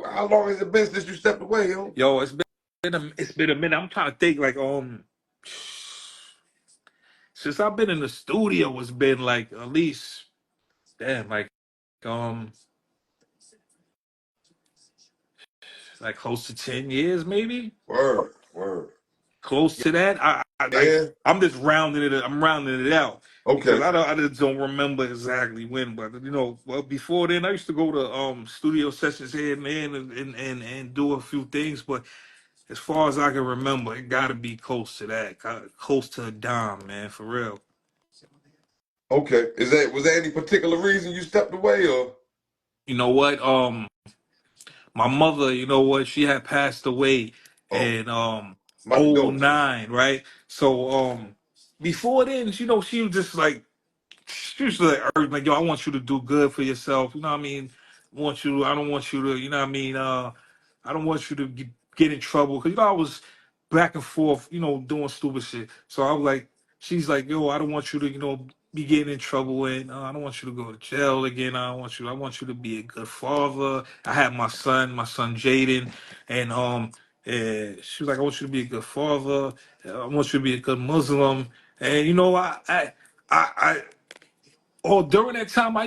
How long has it been since you stepped away, yo? Yo, it's been a minute. I'm trying to think like since I've been in the studio, it's been like at least damn um like close to 10 years, maybe Word. close to that. I like Yeah. I'm just rounding it. I'm rounding it out because Okay. I just don't remember exactly when, but well before then I used to go to studio sessions here and there and do a few things, but as far as I can remember, it got to be close to that, close to a dime, man, for real. Okay. Was there any particular reason you stepped away, or? You know what? My mother, you know what? She had passed away Oh, in my condolences. '09, right? So before then, she was just like she was like urging, like, yo, I want you to do good for yourself. You know what I mean? I don't want you to, you know what I mean? I don't want you to get in trouble. Cause I was back and forth, doing stupid shit. So I was like, she's like, yo, I don't want you to, be getting in trouble and I don't want you to go to jail again. I want you to be a good father. I had my son Jaden, and she was like, I want you to be a good father. I want you to be a good Muslim. And I during that time, I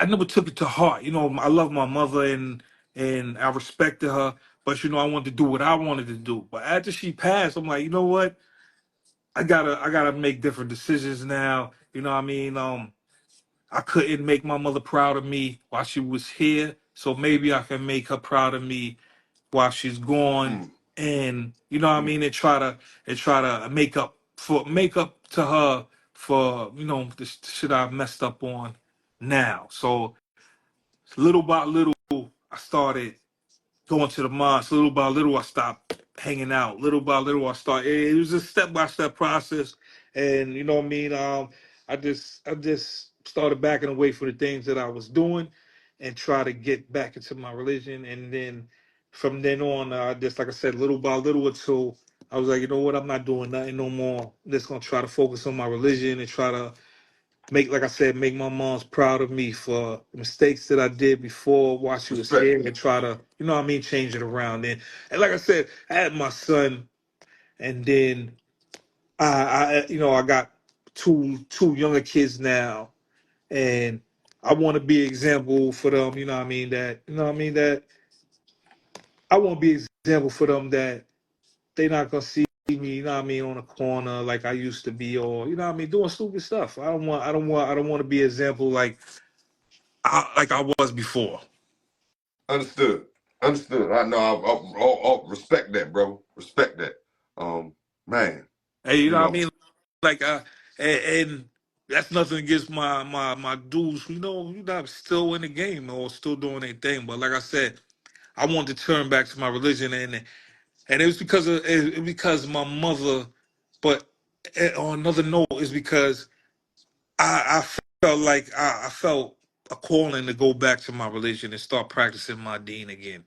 never took it to heart. I love my mother and I respected her, but I wanted to do what I wanted to do. But after she passed, I'm like, you know what? I gotta make different decisions now. You know what I mean? I couldn't make my mother proud of me while she was here, so maybe I can make her proud of me while she's gone, Mm, and you know what I mm. mean, and try to make up to her for the shit I messed up on now. So little by little, I started going to the mosque. Little by little, I stopped hanging out. Little by little, I started. It was a step by step process, and you know what I mean. I just started backing away for the things that I was doing, and try to get back into my religion. And then from then on, I just, like I said, little by little until I was like, you know what, I'm not doing nothing no more. I'm just gonna try to focus on my religion and try to like I said, make my mom's proud of me for the mistakes that I did before while she was Respect. here, and try to, what I mean, change it around. And like I said, I had my son, and then I got two younger kids now, and I want to be an example for them. That I want to be an example for them that they not gonna see me, on a corner like I used to be, or doing stupid stuff. I don't want to be an example like I was before. Understood. Understood. I know. I respect that, bro. Respect that. Um, Man, Hey, you you know what I know. mean? Like, and that's nothing against my dudes. I'm still in the game or still doing their thing. But like I said, I wanted to turn back to my religion, and it was because my mother. But on another note, is because I felt like I felt a calling to go back to my religion and start practicing my deen again.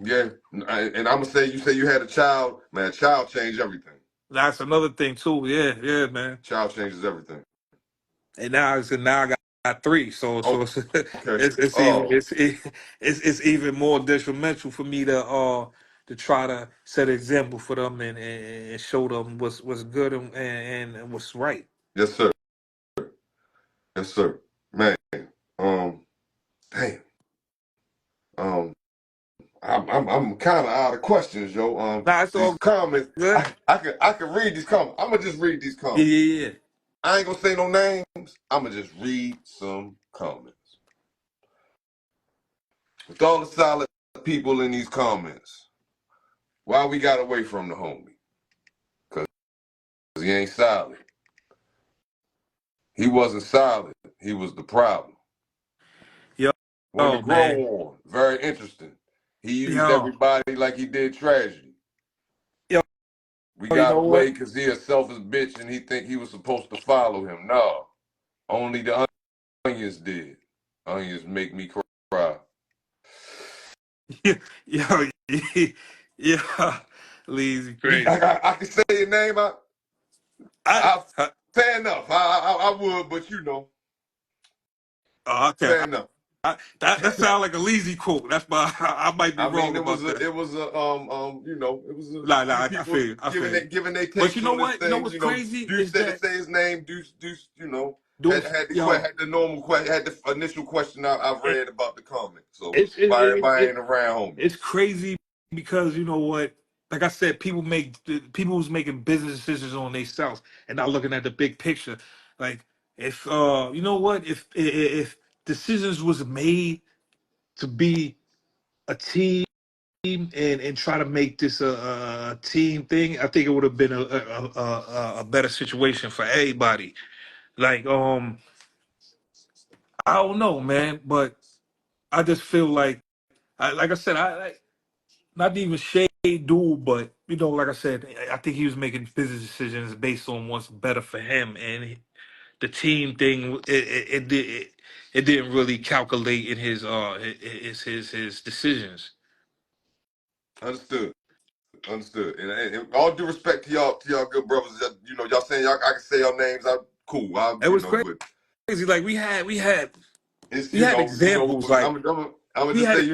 Yeah, and I'm gonna say, you say you had a child, man. Child changed everything. That's another thing too. Yeah, yeah, man. Child changes everything. And now I got three, so Oh, it's okay. it's even Oh, it's even more detrimental for me to try to set an example for them and show them what's good and what's right. yes, sir. Yes, sir. Man, um, damn. Um, I'm kind of out of questions, yo. Nah, it's These all comments, good. I can read these comments. I'm gonna just read these Yeah, comments. yeah, yeah. I ain't gonna say no names. I'm gonna just read some comments. With all the solid people in these comments, why we got away from the homie? Cause he ain't solid. He wasn't solid. He was the problem. Yo, One to oh grow man, on. Very interesting. He used yo, everybody like he did tragedy. yo, We you got know what? away because he a selfish bitch and he think he was supposed to follow him. No. Only the onions did. Onions make me cry. Yo, yeah, Lee's crazy. I can say your name. I, I fair enough. I would, but oh, okay. fair enough. That sounds like a lazy quote. That's my I might be I mean, wrong about that. it was a it was a Nah, few I people feel you. I feel you. giving their But you takes know on this what? You know thing. what's crazy Deuce is said to that say his name. Deuce, those yo, had the normal question, had the initial question I've it, read about the comment. So it's it, by it, everybody it, ain't around, homie. it's crazy because you know what? Like I said, people who's making business decisions on themselves and not looking at the big picture. Like if you know what? If decisions was made to be a team and try to make this a team thing, I think it would have been a better situation for everybody. Like I don't know, man, but I just feel like like I said, I not even shade dude, but you know, like I said, I think he was making business decisions based on what's better for him, and the team thing, it didn't really calculate in his decisions. Understood. Understood. And all due respect to y'all good brothers, y'all saying y'all I can say y'all names. I cool. It was But crazy. Like it's we had examples. Like I'm gonna we just had say,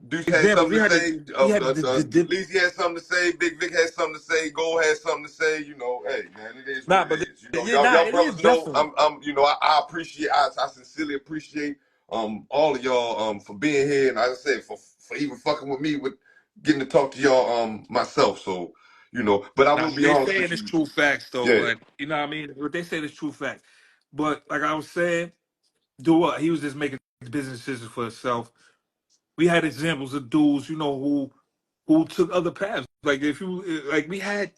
Deuce had examples. something to say. We had the Leezy had something to say. Big Vic had something to say. Gold had something to say. Hey man, it is what nah, it but is. yeah, nah, Y'all it is brothers know definitely. I appreciate. I sincerely appreciate all of y'all for being here, and like I said for even fucking with me with getting to talk to y'all myself. So but I Now will be they honest saying with it's you. true facts though, Yeah, but you know what I mean. What they say is true facts. But like I was saying, do what he was just making business decisions for himself. We had examples of dudes, who took other paths. Like if you like, we had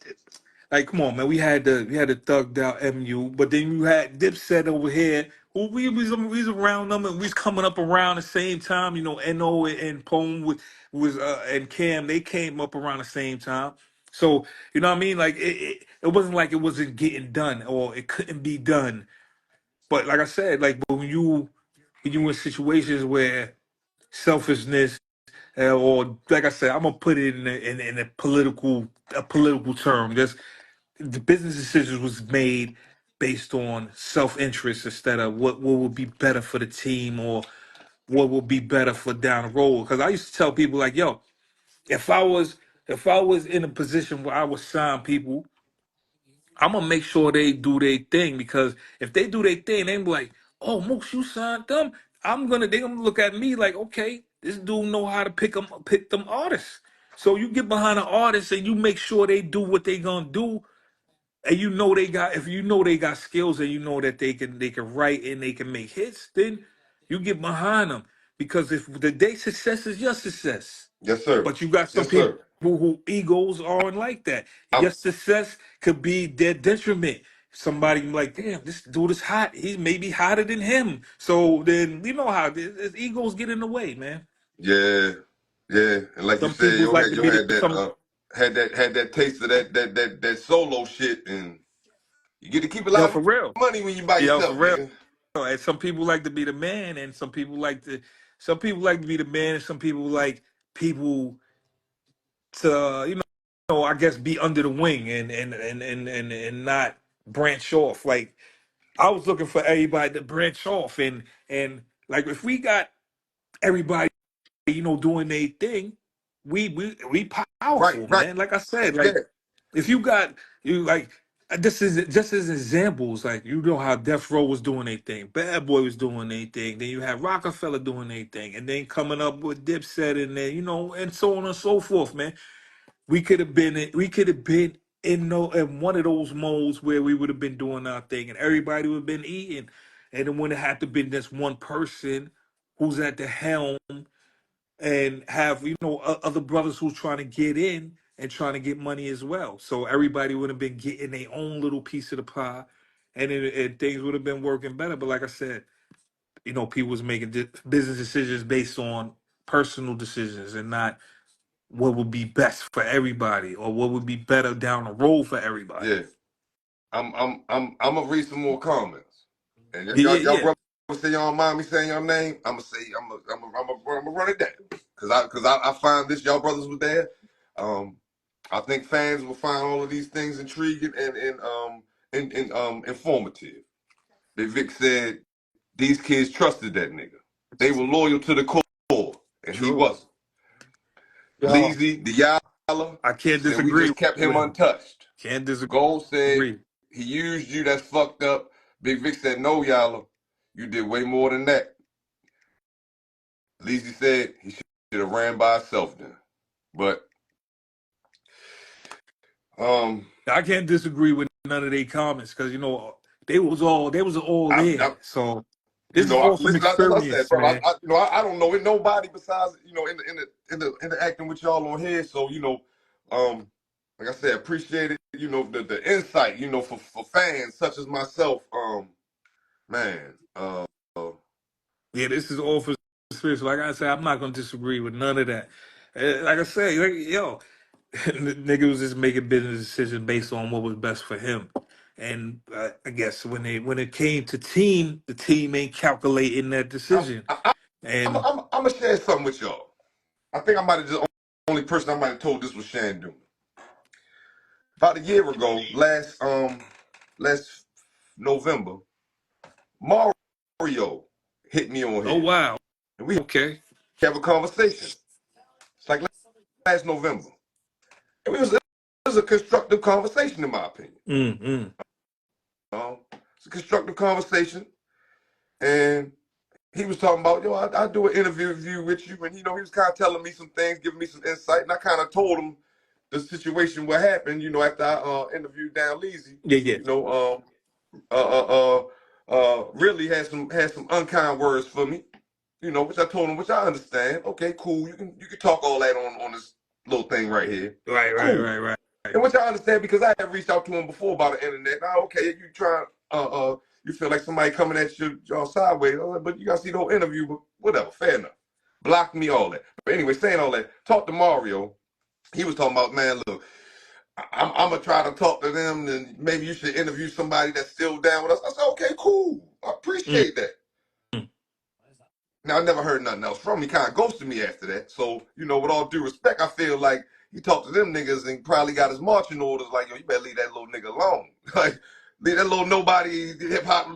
like, come on, man, we had the thugged out MU, but then you had Dipset over here. Who we was around them, and we was coming up around the same time. No and Pone was and Cam, they came up around the same time. So you know what I mean? Like it wasn't like it wasn't getting done or it couldn't be done. But like I said, like when you in situations where selfishness, or like I said, I'm gonna put it in a political term. Just the business decisions was made based on self interest instead of what would be better for the team or what would be better for down the road. Because I used to tell people like, yo, if I was if I was in a position where I would sign people, I'm gonna make sure they do their thing, because if they do their thing, they be like, "Oh, Mooks, you signed them." They gonna look at me like, "Okay, this dude know how to pick them artists." So you get behind an artist and you make sure they do what they gonna do, and if you know they got skills and you know that they can write and they can make hits, then you get behind them, because if the day success is your success. yes sir, But you got some yes people sir. who egos aren't like that. I'm Your success could be their detriment. Somebody be like, damn, this dude is hot. He's maybe hotter than him. So then you know how egos get in the way, man. Yeah, yeah, and like you Some said, people like to you be had that some had that taste of that solo shit, and you get to keep a yo lot of for real. money when you by Yo, for yourself, real. nigga. And some people like to be the man, and some people like to be the man, and some people like people to I guess be under the wing and not branch off. Like I was looking for everybody to branch off, and like if we got everybody doing their thing, we Right, powerful, right. man. Like I said, Yeah, like if you got you like this is just as examples, like how Death Row was doing their thing, Bad Boy was doing their thing, then you had Rockefeller doing their thing, and then coming up with Dipset, and then and so on and so forth, man. We could have been in one of those modes where we would have been doing our thing and everybody would have been eating. And it wouldn't have to been just one person who's at the helm, and have other brothers who's trying to get in and trying to get money as well. So everybody would have been getting their own little piece of the pie, and things would have been working better. But like I said, people was making business decisions based on personal decisions and not what would be best for everybody or what would be better down the road for everybody. yeah. I'm gonna read some more comments, and Yeah, yeah, y'all yeah. brothers say y'all don't mind me saying your name. I'm gonna say I'm gonna run it down because I find this y'all brothers were there. Um, I think fans will find all of these things intriguing and informative. Big Vic said these kids trusted that nigga. They were loyal to the core, and he True. wasn't. Yo, Leezy, Diallo I can't said we disagree just kept him with him. untouched. Can't Gold said disagree. he used you. That's fucked up. Big Vic said no, Yalla. You did way more than that. Leezy said he should have ran by himself then. But I can't disagree with none of their comments because you know they was all I there. So you this is know, all some listen, as I said, experience, bro, man. I don't know nobody besides interacting with y'all on here. So um, like I said, appreciate it. The insight. For fans such as myself. Man, Yeah, this is all for experience. Like I said, I'm not gonna disagree with none of that. Like I said, yo, nigga was just making business decisions based on what was best for him. And I guess when it came to team, the team ain't calculating that I'm decision. I, And I'm gonna share something with y'all. I think I might have just only person I might have told this was Shandon. About a year ago, last November, Mario hit me on oh here, wow, and we okay, have a conversation. It's like last November. It was a constructive conversation, in my opinion. mm-hmm. It's a constructive conversation, and he was talking about, I do an interview with you, and he was kind of telling me some things, giving me some insight, and I kind of told him the situation, what happened, after I interviewed Dan Leasy, Yeah, yeah, you know, really had some unkind words for me, which I told him, which I understand. Okay, cool. You can talk all that on this little thing right here. right, right, Cool. right, right. And which I understand because I have reached out to him before about the internet. Now, okay, you try you feel like somebody coming at y'all sideways, but you gotta see the whole interview, but whatever, fair enough. Block me, all that. But anyway, saying all that, talk to Mario. He was talking about, man, look, I'm gonna try to talk to them, and maybe you should interview somebody that's still down with us. I said, okay, cool. I Mm. appreciate that. Now I never heard nothing else from him. He kind of ghosted me after that. So, with all due respect, I feel like he talked to them niggas and probably got his marching orders like, yo, you better leave that little nigga alone. Like, leave that little nobody hip hop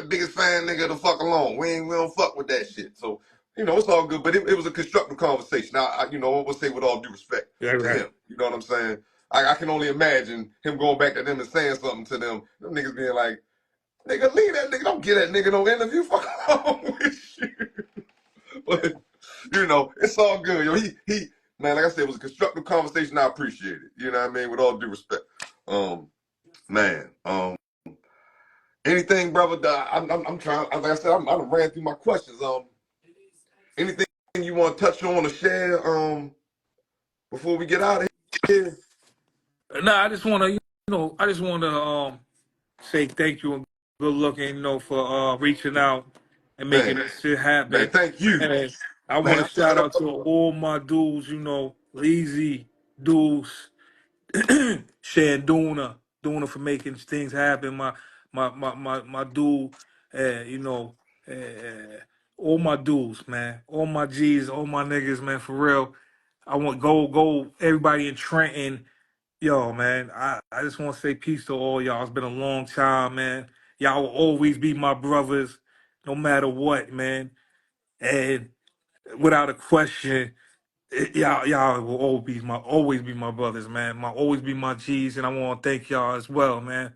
biggest fan nigga the fuck alone. We don't fuck with that shit. So, it's all good. But it was a constructive conversation. I will say with all due respect Right, to right. him. You know what I'm saying? I can only imagine him going back to them and saying something to them. Them niggas being like, nigga, leave that nigga. Don't get that nigga no interview. Fuck along with you. But it's all good. He man, like I said, it was a constructive conversation. I appreciate it. You know what I mean? With all due respect. Man. Anything, brother? I'm trying. Like I said, I ran through my questions. Anything you want to touch on or share? Before we get out of here. Nah, I just want to say thank you and good looking, for reaching out and making Man, this shit happen. thank you. And I want Man, to shout out to all my dudes, Lazy Dudes, Shanduna, Duna for making things happen. My dude, you know, uh, all my dudes, man, all my G's, all my niggas, man, for real. I want go everybody in Trenton. Yo, man, I just want to say peace to all y'all. It's been a long time, man. Y'all will always be my brothers, no matter what, man. And without a question, y'all will always be my brothers, man. Always be my G's, and I want to thank y'all as well, man.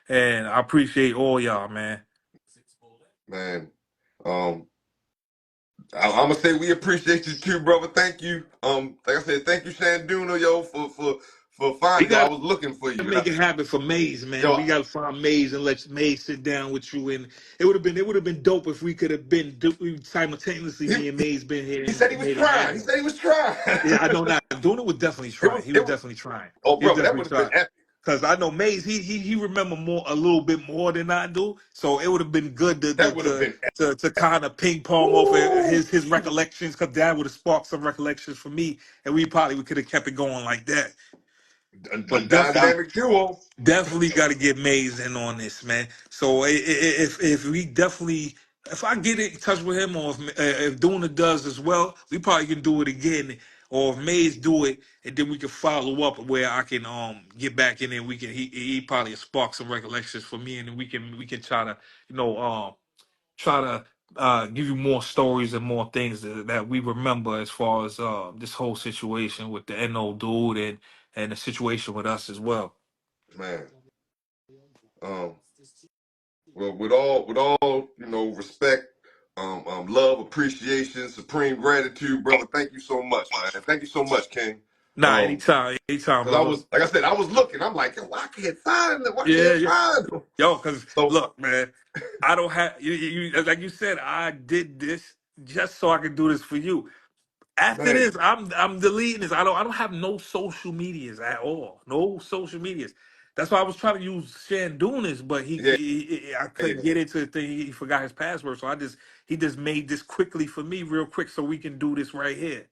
And I appreciate all y'all, man. man. Um, I'm gonna say we appreciate you too, brother. Thank you. Like I said, thank you, Shanduna, yo, for We finding you. I got was looking for to you. make it happen for Maze, man. Yo, We got to find Maze and let Maze sit down with you. And it would have been dope if we could have been simultaneously he, me and Maze been here he said he and was made it trying. He happen. said he was trying. Yeah, I know not. Duna was definitely it trying. was He it was was. definitely trying. Oh, He was brother, that definitely would have been trying. epic. Cause I know Maze, he remember more a little bit more than I do. So it would have been good to to That would have to been to kind of ping pong over ooh, his recollections, cause that would have sparked some recollections for me, and we could have kept it going like that. a But definitely dynamic duo. definitely got to get Mays in on this, man. So if we definitely, if I get in touch with him, or if Duna does as well, we probably can do it again. Or if Mays do it, and then we can follow up where I can get back in there. We can he probably spark some recollections for me, and then we can try to try to give you more stories and more things that we remember as far as this whole situation with the NO dude and the situation with us as well. Man, um, well, with all respect, love, appreciation, supreme gratitude, brother. Thank you so much, man. Thank you so much, King. Nah, anytime, Cause I brother. was, like I said, I was looking. I'm like, yo, why I can't find them? Why Yeah, can't yeah. find them? Yo, because So, look, man, I don't have like you said, I did this just so I could do this for you. After man, this, I'm deleting this. I don't have no social medias at all. No social medias. That's why I was trying to use Shandunas, but yeah, I couldn't yeah. get into the thing. He forgot his password, so he just made this quickly for me, real quick, so we can do this right here.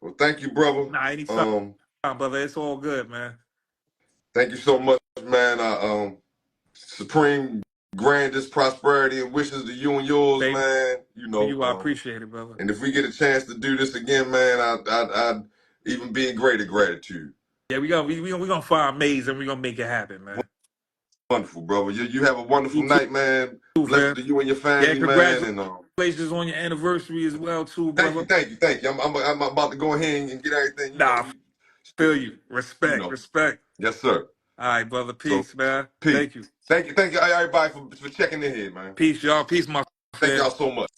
Well, thank you, brother. Nah, anytime, Um, brother. It's all good, man. Thank you so much, man. Supreme grandest prosperity and wishes to you and yours, Same man. to you. I appreciate it, brother. And if we get a chance to do this again, man, I'd even be in greater gratitude. Yeah, we gonna find Maze and we gonna make it happen, man. Wonderful, brother. You have a wonderful You too, night, man. Blessings fam. to you and your Yeah, family, man. And congratulations on your anniversary as well, too, brother. thank you. I'm about to go ahead and get everything. Nah, feel you. You Respect, know. respect. Yes, sir. All right, brother. So, Peace, man. peace. Thank you. Thank you, everybody, for checking in here, man. Peace, y'all. Peace, my Thank fam. y'all so much.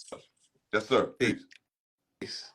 Yes, sir. Peace. Peace.